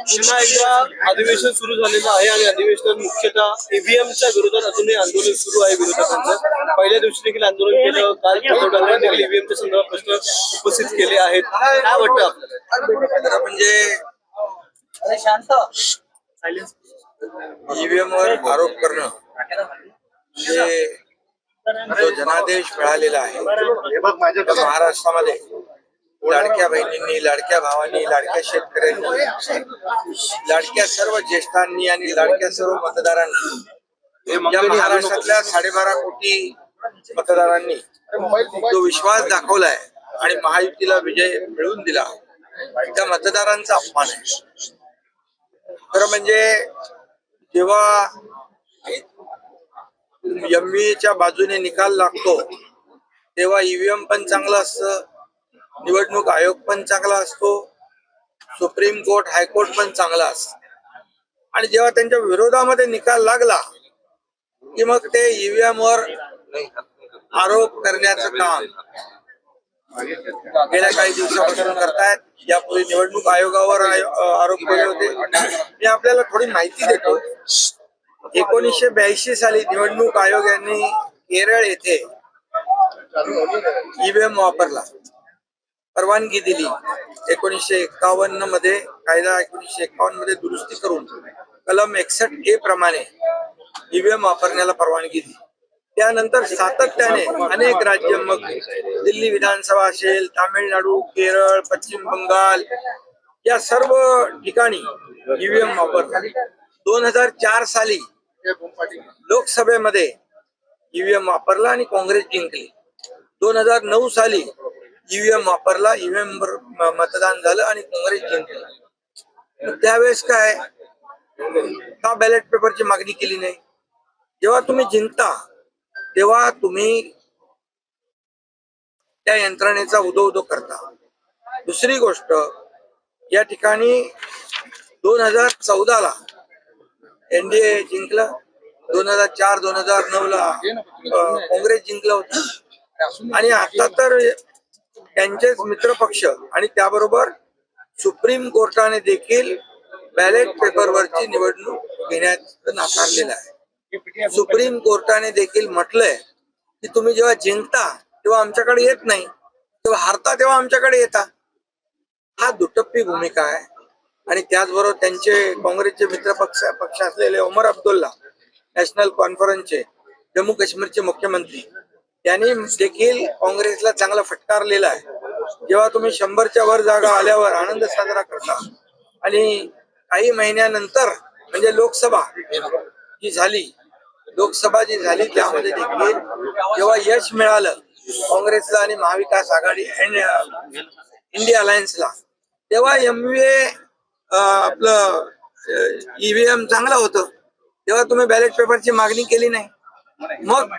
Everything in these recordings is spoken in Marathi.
पुन्हा एकदा अधिवेशन सुरू झालेलं आहे आणि अधिवेशनात मुख्यतः ईव्हीएमच्या विरोधात अजूनही आंदोलन सुरू आहे विरोधकांचं. पहिल्या दिवशी देखील आंदोलन केलं, काल उद्धव ठाकरे देखील ईव्हीएमच्या संदर्भात प्रश्न उपस्थित केले आहेत. काय वाटतं आपल्याला? म्हणजे ईव्हीएम वर आरोप करणं म्हणजे जो जनादेश मिळालेला आहे महाराष्ट्रामध्ये लाडक्या बहिणींनी, लाडक्या भावांनी, लाडक्या शेतकऱ्यांनी, लाडक्या सर्व ज्येष्ठांनी आणि लाडक्या सर्व मतदारांनी, या महाराष्ट्रातल्या 12.5 कोटी मतदारांनी जो विश्वास दाखवलाय आणि महायुतीला विजय मिळवून दिला, त्या मतदारांचा अपमान आहे. खरं म्हणजे जेव्हा एमबीएच्या बाजूने निकाल लागतो तेव्हा ईव्हीएम पण चांगलं असतं, निवडणूक आयोग पण चांगला असतो, सुप्रीम कोर्ट, हायकोर्ट पण चांगला असतं. आणि जेव्हा त्यांच्या विरोधामध्ये निकाल लागला की मग ते ईव्हीएम वर आरोप करण्याचं काम गेल्या काही दिवसापासून करतायत. यापूर्वी निवडणूक आयोगावर आरोप केले होते. मी आपल्याला थोडी माहिती देतो. 1982 साली निवडणूक आयोग यांनी केरळ येथे ईव्हीएम वापरला, परवानगी दिली. 1951 मध्ये कायदा 1951 मध्ये दुरुस्ती करून कलम 61A प्रमाणे ईव्हीएम वापरण्याला परवानगी दिली. त्यानंतर सातत्याने अनेक राज्य, मग दिल्ली विधानसभा असेल, तामिळनाडू, केरळ, पश्चिम बंगाल, या सर्व ठिकाणी ईव्हीएम वापरले. 2004 साली लोकसभेमध्ये ईव्हीएम वापरला आणि काँग्रेस जिंकली. 2009 साली ईव्हीएम वापरला, ईव्हीएम वर मतदान झालं आणि काँग्रेस जिंकली. त्यावेळेस काय का बॅलेट पेपरची मागणी केली नाही? जेव्हा तुम्ही जिंकता तेव्हा तुम्ही त्या यंत्रणेचा उदो करता. दुसरी गोष्ट, या ठिकाणी 2014 ला एनडीए जिंकलं, 2004-2009 ला काँग्रेस जिंकलं होतं. आणि आता तर त्यांचेच मित्रपक्ष आणि त्याबरोबर सुप्रीम कोर्टाने देखील बॅलेट पेपरवरची निवडणूक घेण्याचं नाकारलेलं आहे. सुप्रीम कोर्टाने देखील म्हटलंय की तुम्ही जेव्हा जिंकता तेव्हा आमच्याकडे येत नाही, तेव्हा हारता तेव्हा आमच्याकडे येता. हा दुटप्पी भूमिका आहे. आणि त्याचबरोबर त्यांचे काँग्रेसचे मित्रपक्ष असलेले ओमर अब्दुल्ला, नॅशनल कॉन्फरन्सचे जम्मू काश्मीरचे मुख्यमंत्री, त्यांनी देखील काँग्रेसला चांगला फटकारलेला आहे. जेव्हा तुम्ही 100च्या वर जागा आल्यावर आनंद साजरा करता आणि काही महिन्यानंतर म्हणजे लोकसभा जी झाली त्यामध्ये देखील जेव्हा यश मिळालं काँग्रेसला आणि महाविकास आघाडी इंडिया अलायन्सला, तेव्हा एमव्हीए आपलं ईव्हीएम चांगलं होतं, तेव्हा तुम्ही बॅलेट पेपरची मागणी केली नाही. मग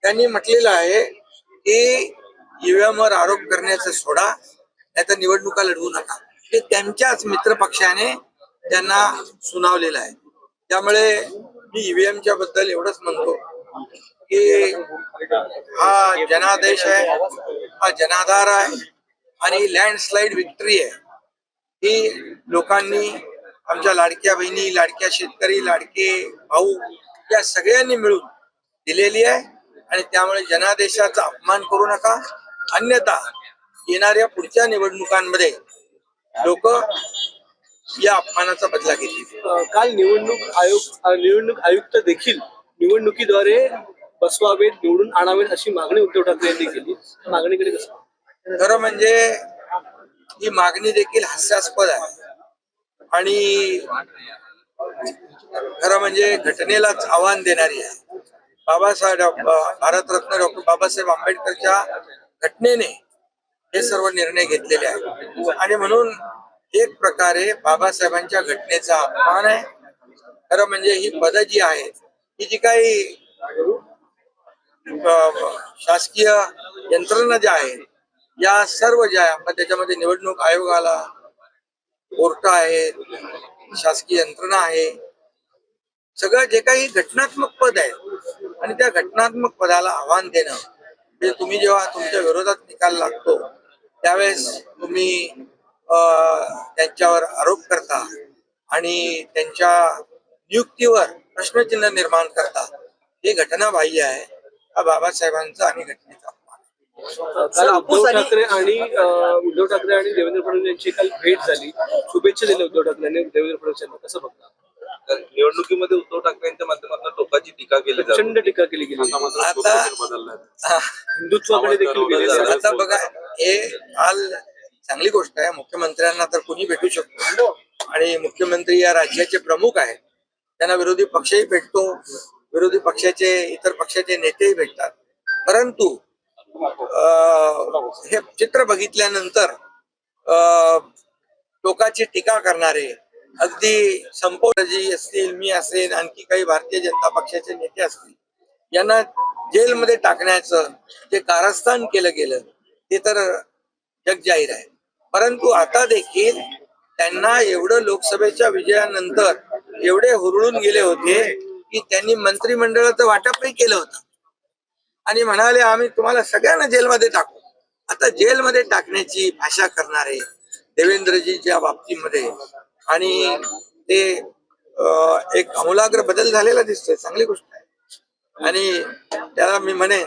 त्यांनी म्हटलेलं आहे की ईव्हीएम वर आरोप करण्याचं सोडा, नाहीतर निवडणुका लढवू नका. ते त्यांच्याच मित्रपक्षाने त्यांना सुनावलेलं आहे. त्यामुळे मी ईव्हीएमच्या बद्दल एवढंच म्हणतो की हा जनादेश आहे, हा जनाधार आहे आणि लँडस्लाइड विक्ट्री आहे. ही लोकांनी, आमच्या लाडक्या बहिणी, लाडक्या शेतकरी, लाडके भाऊ, या सगळ्यांनी मिळून दिलेली आहे. आणि त्यामुळे जनादेशाचा अपमान करू नका, अन्यथा येणाऱ्या पुढच्या निवडणुकांमध्ये लोक या अपमानाचा बदला घेतील. काल निवडणूक आयुक्त देखील निवडणुकीद्वारे बसवावेत, निवडून आणावेत अशी मागणी उद्धव ठाकरे यांनी केली. मागणीकडे कसं? खरं म्हणजे ही मागणी देखील हास्यास्पद आहे आणि खरं म्हणजे घटनेलाच आव्हान देणारी आहे. भारतरत्न डॉक्टर बाबासाहेब आंबेडकरच्या घटनेने हे सर्व निर्णय घेतलेले आहेत आणि म्हणून एक प्रकारे बाबासाहेबांच्या घटनेचा अपमान आहे. खरं म्हणजे ही पद जी आहेत, ही जी काही शासकीय यंत्रणा ज्या आहेत, या सर्व ज्या, त्याच्यामध्ये निवडणूक आयोगाला, कोर्ट आहेत, शासकीय यंत्रणा आहे, सगळं जे काही घटनात्मक पद आहे आणि त्या घटनात्मक पदाला आव्हान देणं, म्हणजे तुम्ही जेव्हा तुमच्या विरोधात निकाल लागतो त्यावेळेस तुम्ही त्यांच्यावर आरोप करता आणि त्यांच्या नियुक्तीवर प्रश्नचिन्ह निर्माण करता हे घटनाबाह्य आहे. हा बाबासाहेबांचा आणि घटनेचा अपमान आहे. काल उद्धव ठाकरे आणि देवेंद्र फडणवीस यांची काल भेट झाली. शुभेच्छा दिल्या उद्धव ठाकरे आणि देवेंद्र फडणवीस यांना. कसं बघता? निवडणुकीमध्ये उद्धव ठाकरेंच्या माध्यमातून टोकाची टीका केली जाते. प्रचंड टीका केली गेली. आता हिंदुत्वाकडे देखील गेले. आता बघा, हे काल चांगली गोष्ट आहे. मुख्यमंत्र्यांना तर कोणी भेटू शकतो आणि मुख्यमंत्री या राज्याचे प्रमुख आहेत. त्यांना विरोधी पक्षही भेटतो, विरोधी पक्षाचे इतर पक्षाचे नेतेही भेटतात. परंतु हे चित्र बघितल्यानंतर टोकाची टीका करणारे, अगदी संपोजी असतील, मी असेल, आणखी काही भारतीय जनता पक्षाचे नेते असतील, यांना जेलमध्ये टाकण्याचं जे कारस्थान केलं गेलं ते तर जगजाहीर आहे. परंतु आता देखील त्यांना एवढं लोकसभेच्या विजयानंतर एवढे हुरळून गेले होते की त्यांनी मंत्रिमंडळाचं वाटपही केलं होतं आणि म्हणाले आम्ही तुम्हाला सगळ्यांना जेलमध्ये टाकू. आता जेलमध्ये टाकण्याची भाषा करणारे देवेंद्रजीच्या बाबतीमध्ये आणि ते एक आमूलाग्र बदल झालेला दिसतोय. चांगली गोष्ट आहे आणि त्याला मी म्हणेन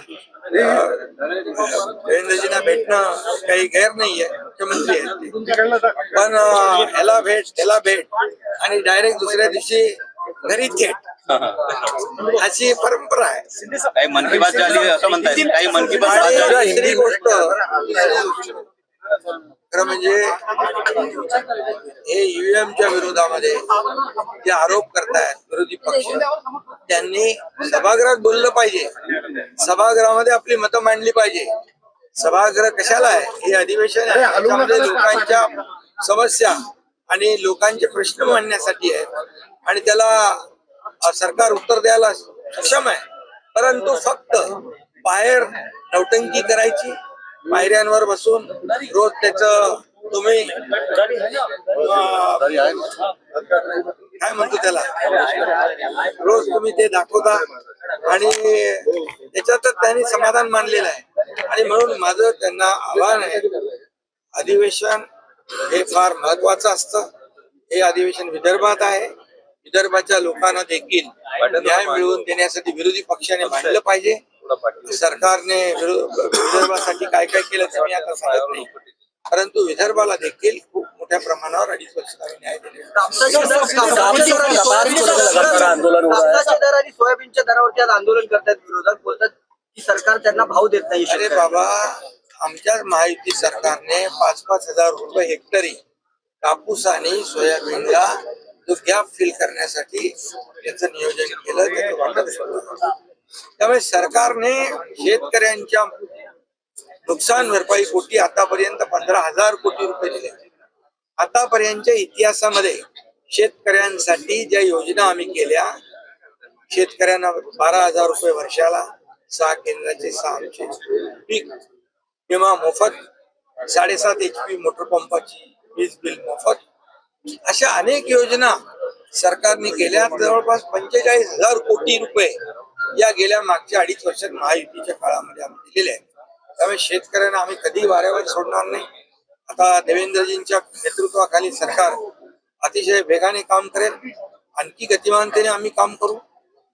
देवेंद्रजींना भेटणं काही गैर नाहीये. मुख्यमंत्री आहेत ते. पण ह्याला भेट त्याला भेट आणि डायरेक्ट दुसऱ्या दिवशी घरी थेट अशी परंपरा आहे. काही मन की बात झाली असं म्हणताय. काही मन की बात आणि झाली. दुसरी गोष्ट खरं म्हणजे हे ईव्हीएमच्या विरोधामध्ये जे आरोप करतायत विरोधी पक्ष, त्यांनी सभागृहात बोललं पाहिजे. सभागृहामध्ये आपली मतं मांडली पाहिजे. सभागृह कशाला आहे? हे अधिवेशन आहे. याच्यामध्ये लोकांच्या समस्या आणि लोकांचे प्रश्न मांडण्यासाठी आहे आणि त्याला सरकार उत्तर द्यायला सक्षम आहे. परंतु फक्त बाहेर नौटंकी करायची, पायऱ्यांवर बसून रोज त्याच तुम्ही काय म्हणतो त्याला, रोज तुम्ही ते दाखवता आणि त्याच्यातच त्यांनी समाधान मानलेलं आहे. आणि म्हणून माझं त्यांना आव्हान आहे, अधिवेशन हे फार महत्वाचं असतं. हे अधिवेशन विदर्भात आहे. विदर्भाच्या लोकांना देखील न्याय मिळवून देण्यासाठी विरोधी पक्षाने मांडलं पाहिजे. सरकारने विदर्भासाठी काय काय केलं ते मी आता सांगत नाही, परंतु विदर्भाला देखील खूप मोठ्या प्रमाणावर 2.5 वर्षांनी न्याय दिलेला. कापसाच्या दर आणि सोयाबीनच्या दरावरती आज आंदोलन करतात विरोधक, बोलतात की सरकार त्यांना भाव देत नाही. अरे बाबा, आमच्या महायुती सरकारने 5-5 हजार रुपये हेक्टरी कापूस आणि सोयाबीनला जो गॅप फिल करण्यासाठी याचं नियोजन केलं, त्याचं वाटप सुरू आहे. त्यामुळे सरकारने शेतकऱ्यांच्या नुकसान भरपाई पोटी आतापर्यंत 15,000 कोटी रुपये दिले. आतापर्यंतच्या इतिहासामध्ये शेतकऱ्यांसाठी ज्या योजना आम्ही केल्या, शेतकऱ्यांना 12,000 रुपये वर्षाला, 6 केंद्राचे 6 आमचे, पीक विमा मोफत, 7.5 HP मोटर पंपाची वीज बिल मोफत, अशा अनेक योजना सरकारने केल्या. जवळपास 45,000 कोटी रुपये या गेल्या मागच्या 2.5 वर्षात महायुतीच्या काळामध्ये आम्ही दिलेले आहेत. त्यामुळे शेतकऱ्यांना आम्ही कधी वाऱ्यावर सोडणार नाही. आता देवेंद्रजींच्या नेतृत्वाखाली सरकार अतिशय वेगाने काम करेल. आणखी गतिमानतेने आम्ही काम करू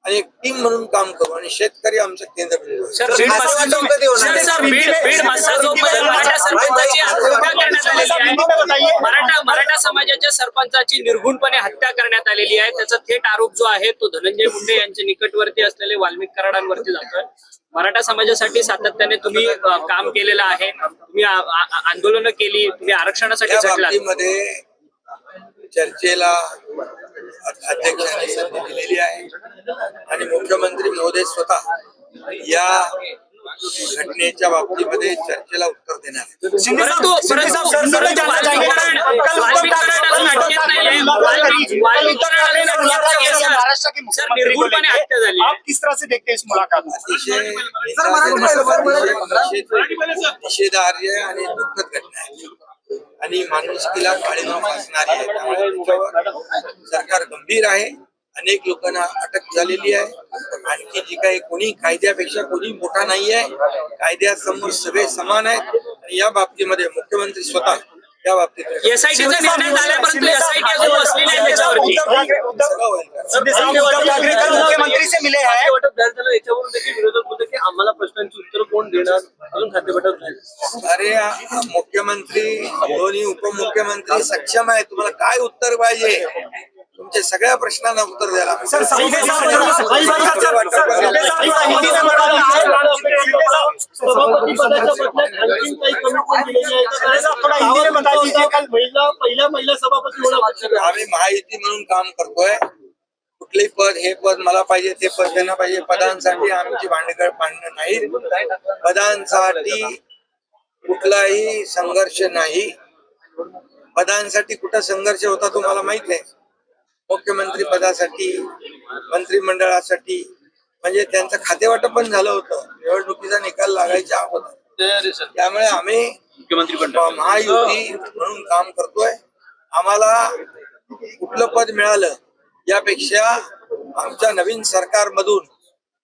आणि एक टीम म्हणून काम करू आणि शेतकरी आमचं केंद्रबिंदू आहे. मराठा समाजाच्या सरपंचाची निर्घुणपणे हत्या करण्यात आलेली आहे. त्याचा थेट आरोप जो आहे तो धनंजय मुंडे यांच्या निकटवर्ती असलेले वाल्मिक कराडांवरती जातोय. मराठा समाजासाठी सातत्याने तुम्ही काम केलेलं आहे, तुम्ही आंदोलनं केली, तुम्ही आरक्षणासाठी झटलात. मध्ये चर्चेला अध्यक्षांनी संधी दिलेली आहे आणि मुख्यमंत्री महोदय स्वतः या घटनेच्या बाबतीमध्ये चर्चेला उत्तर देणार आहेत. निषेधार्ह आणि दुःखद घटना आहे आणि माणुसकीला काळीमा फासणारी आहे. त्यामुळे त्याच्यावर सरकार गंभीर आहे. अनेक लोकांना अटक झालेली आहे. आणखी जी काही कोणी कायद्यापेक्षा कोणी मोठा नाही आहे. कायद्यासमोर सगळे समान आहेत आणि या बाबतीमध्ये मुख्यमंत्री स्वतः त्या बाबतीत एसआयटीचा निर्णय झाला परंतु एसआयटी अजून बसली नाही त्याच्यावरती. सगळं होईल. मुख्यमंत्री से मिले हैं खातेवाटप जाहीर झालं याच्यावरून देखील विरोधक बोलते की आम्हाला प्रश्नांची उत्तर कोण देणार अजून खातेवाटप झालं. अरे मुख्यमंत्री दोन्ही उपमुख्यमंत्री सक्षम आहे. तुम्हाला काय उत्तर पाहिजे? तुमच्या सगळ्या प्रश्नांना उत्तर द्यायला सभापती पदाच्या बदल्यात आणखीन काही कमिटमेंट दिलेली आहे का? पहिल्या महिला सभापती होणं अपेक्षित आहे. आम्ही महायुती म्हणून काम करतोय. कुठलेही पद हे पद मला पाहिजे ते पद त्यांना पाहिजे. पदांसाठी आमची भांडणं नाही. पदांसाठी कुठलाही संघर्ष नाही. पदांसाठी कुठं संघर्ष होता तुम्हाला माहित आहे. मुख्यमंत्री पदासाठी मंत्रिमंडळासाठी म्हणजे त्यांचं खातेवाटप पण झालं होतं. निवडणुकीचा निकाल लागायच्या अगोदर. त्यामुळे आम्ही महायुती म्हणून काम करतोय. आम्हाला कुठलं पद मिळालं यापेक्षा आमच्या नवीन सरकारमधून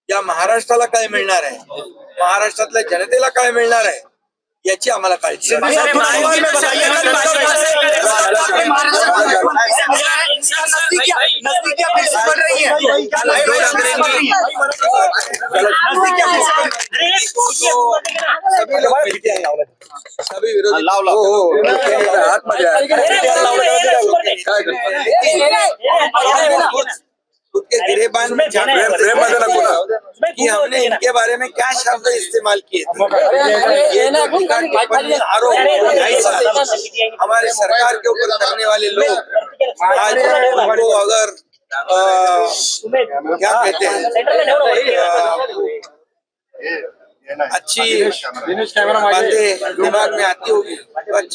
या महाराष्ट्राला काय मिळणार आहे, महाराष्ट्रातल्या जनतेला काय मिळणार आहे याची आम्हाला काळजी आहे. सभी विरोधी उसके गिरेबान में कि हमने इनके बारे में क्या शब्द इस्तेमाल किए थे। ये टिप्पणी आरोप नहीं था। हमारे सरकार के ऊपर करने वाले लोग आज उनको अगर क्या कहते हैं अच्छी बातें दिमाग में आती होगी तो अच्छा